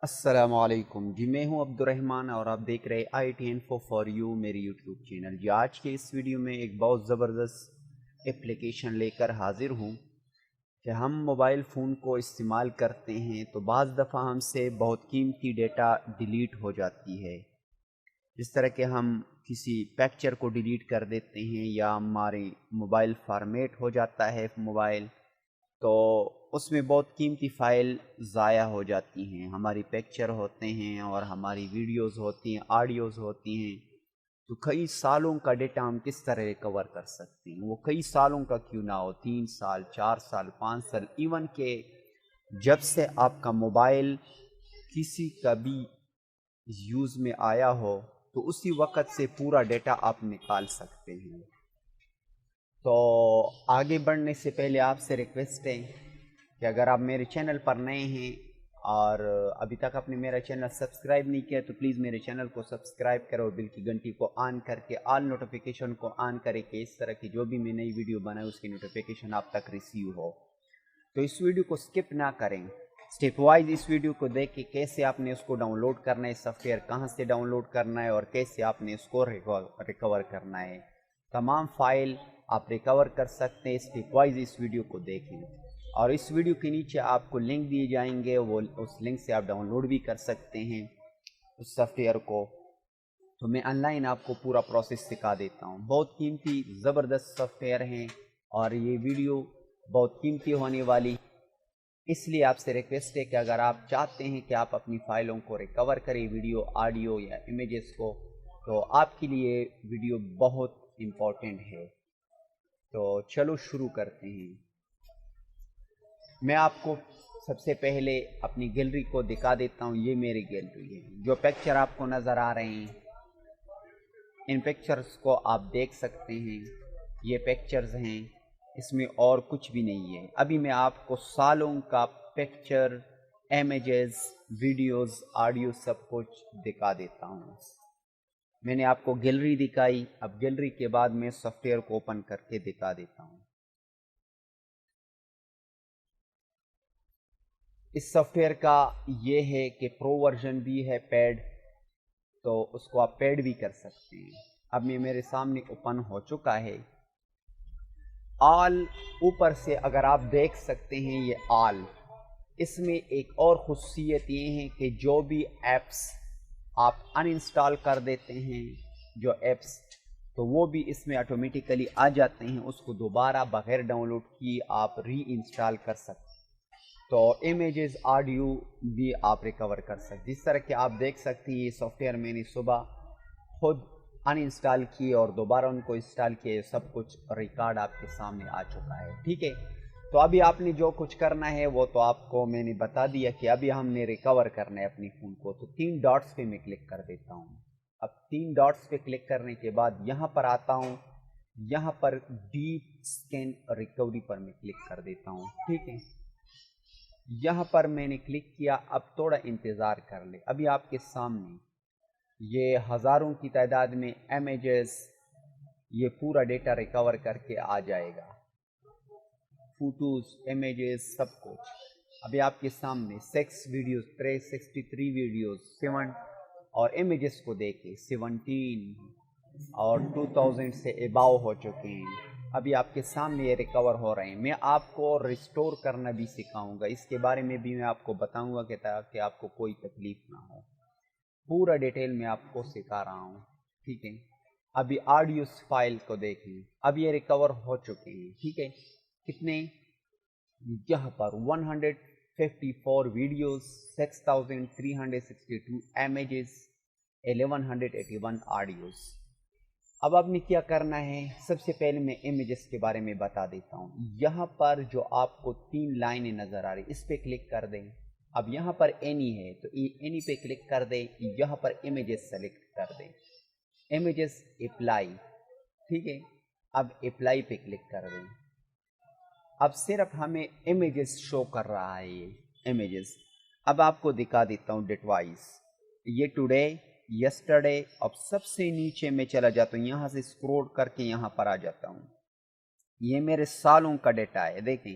السلام علیکم جی، میں ہوں عبد الرحمن اور آپ دیکھ رہے I T info for you میری یوٹیوب چینل۔ جی آج کے اس ویڈیو میں ایک بہت زبردست اپلیکیشن لے کر حاضر ہوں کہ ہم موبائل فون کو استعمال کرتے ہیں تو بعض دفعہ ہم سے بہت قیمتی ڈیٹا ڈیلیٹ ہو جاتی ہے، جس طرح کہ ہم کسی پکچر کو ڈیلیٹ کر دیتے ہیں یا ہمارے موبائل فارمیٹ ہو جاتا ہے موبائل، تو اس میں بہت قیمتی فائل ضائع ہو جاتی ہیں، ہماری پکچر ہوتے ہیں اور ہماری ویڈیوز ہوتی ہیں، آڈیوز ہوتی ہیں۔ تو کئی سالوں کا ڈیٹا ہم کس طرح ریکور کر سکتے ہیں؟ وہ کئی سالوں کا کیوں نہ ہو، 3 سال، 4 سال، 5 سال، ایون کہ جب سے آپ کا موبائل کسی کا بھی یوز میں آیا ہو تو اسی وقت سے پورا ڈیٹا آپ نکال سکتے ہیں۔ تو آگے بڑھنے سے پہلے آپ سے ریکویسٹ ہے کہ اگر آپ میرے چینل پر نئے ہیں اور ابھی تک آپ نے میرا چینل سبسکرائب نہیں کیا تو پلیز میرے چینل کو سبسکرائب کرو، بل کی گھنٹی کو آن کر کے آل نوٹیفیکیشن کو آن کرے کہ اس طرح کی جو بھی میں نئی ویڈیو بنائے اس کی نوٹیفیکیشن آپ تک ریسیو ہو۔ تو اس ویڈیو کو سکپ نہ کریں، سٹیپ وائز اس ویڈیو کو دیکھ کے کیسے آپ نے اس کو ڈاؤن لوڈ کرنا ہے، سافٹ ویئر کہاں سے ڈاؤن لوڈ کرنا ہے اور کیسے آپ نے اس کو ریکور کرنا ہے۔ تمام فائل آپ ریکور کر سکتے ہیں، سٹیپ وائز اس ویڈیو کو دیکھیں اور اس ویڈیو کے نیچے آپ کو لنک دیے جائیں گے، وہ اس لنک سے آپ ڈاؤن لوڈ بھی کر سکتے ہیں اس سافٹ ویئر کو۔ تو میں آن لائن آپ کو پورا پروسیس سکھا دیتا ہوں، بہت قیمتی زبردست سافٹ ویئر ہیں اور یہ ویڈیو بہت قیمتی ہونے والی، اس لیے آپ سے ریکویسٹ ہے کہ اگر آپ چاہتے ہیں کہ آپ اپنی فائلوں کو ریکور کریں، ویڈیو، آڈیو یا امیجز کو، تو آپ کے لیے ویڈیو بہت امپورٹنٹ ہے۔ تو چلو شروع کرتے ہیں۔ میں آپ کو سب سے پہلے اپنی گیلری کو دکھا دیتا ہوں، یہ میری گیلری ہے، جو پکچر آپ کو نظر آ رہے ہیں ان پکچرز کو آپ دیکھ سکتے ہیں، یہ پکچرز ہیں، اس میں اور کچھ بھی نہیں ہے۔ ابھی میں آپ کو سالوں کا پکچر، امیجز، ویڈیوز، آڈیو سب کچھ دکھا دیتا ہوں۔ میں نے آپ کو گیلری دکھائی، اب گیلری کے بعد میں سافٹ ویئر کو اوپن کر کے دکھا دیتا ہوں۔ اس سافٹ ویئر کا یہ ہے کہ پرو ورژن بھی ہے پیڈ، تو اس کو آپ پیڈ بھی کر سکتے ہیں۔ اب یہ میرے سامنے اوپن ہو چکا ہے۔ آل اوپر سے اگر آپ دیکھ سکتے ہیں، یہ آل، اس میں ایک اور خصوصیت یہ ہے کہ جو بھی ایپس آپ ان انسٹال کر دیتے ہیں، جو ایپس، تو وہ بھی اس میں آٹومیٹیکلی آ جاتے ہیں، اس کو دوبارہ بغیر ڈاؤن لوڈ کی آپ ری انسٹال کر سکتے ہیں۔ تو امیجز، آڈیو بھی آپ ریکور کر سکتے، جس طرح کہ آپ دیکھ سکتے ہیں یہ سافٹ ویئر میں نے صبح خود ان انسٹال کیے اور دوبارہ ان کو انسٹال کیے، سب کچھ ریکارڈ آپ کے سامنے آ چکا ہے، ٹھیک ہے۔ تو ابھی آپ نے جو کچھ کرنا ہے وہ تو آپ کو میں نے بتا دیا کہ ابھی ہم نے ریکور کرنا ہے اپنی فون کو۔ تو 3 ڈاٹس پہ میں کلک کر دیتا ہوں۔ اب 3 ڈاٹس پہ کلک کرنے کے بعد یہاں پر آتا ہوں، یہاں پر ڈیپ اسکین ریکوری پر میں کلک کر دیتا ہوں، ٹھیک ہے۔ یہاں پر میں نے کلک کیا، اب تھوڑا انتظار کر لے، ابھی آپ کے سامنے یہ ہزاروں کی تعداد میں امیجز، یہ پورا ڈیٹا ریکور کر کے آ جائے گا، فوٹوز، امیجز، سب کچھ ابھی آپ کے سامنے۔ 6 ویڈیوز، 363 ویڈیوز، 7 اور امیجز کو دیکھیں 17 اور 2000 سے اباؤ ہو چکے ہیں، ابھی آپ کے سامنے یہ ریکور ہو رہے ہیں۔ میں آپ کو ریسٹور کرنا بھی سکھاؤں گا، اس کے بارے میں بھی میں آپ کو بتاؤں گا کہ تاکہ آپ کو کوئی تکلیف نہ ہو، پورا ڈیٹیل میں آپ کو سکھا رہا ہوں، ٹھیک ہے۔ ابھی آڈیوز فائل کو دیکھیں، اب یہ ریکور ہو چکے ہیں، ٹھیک ہے۔ کتنے؟ یہاں پر 154 ویڈیوز، 6362 امیجز، 1181 آڈیوز۔ اب آپ نے کیا کرنا ہے، سب سے پہلے میں امیجز کے بارے میں بتا دیتا ہوں۔ یہاں پر جو آپ کو 3 لائنیں نظر آ رہی، اس پہ کلک کر دیں۔ اب یہاں پر اینی ہے تو اینی پہ کلک کر دیں، یہاں پر امیجز سلیکٹ کر دیں، امیجز اپلائی، ٹھیک ہے۔ اب اپلائی پہ کلک کر دیں۔ اب صرف ہمیں امیجز شو کر رہا ہے، یہ امیجز۔ اب آپ کو دکھا دیتا ہوں ڈیٹ وائز، یہ ٹوڈے، یسٹرڈے، اب سب سے نیچے میں چلا جاتا ہوں، یہاں سے سکرول کر کے یہاں پر آ جاتا ہوں، یہ میرے سالوں کا ڈیٹا ہے، دیکھیں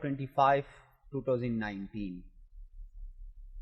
25 2019,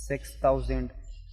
6000।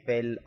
12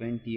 20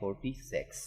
46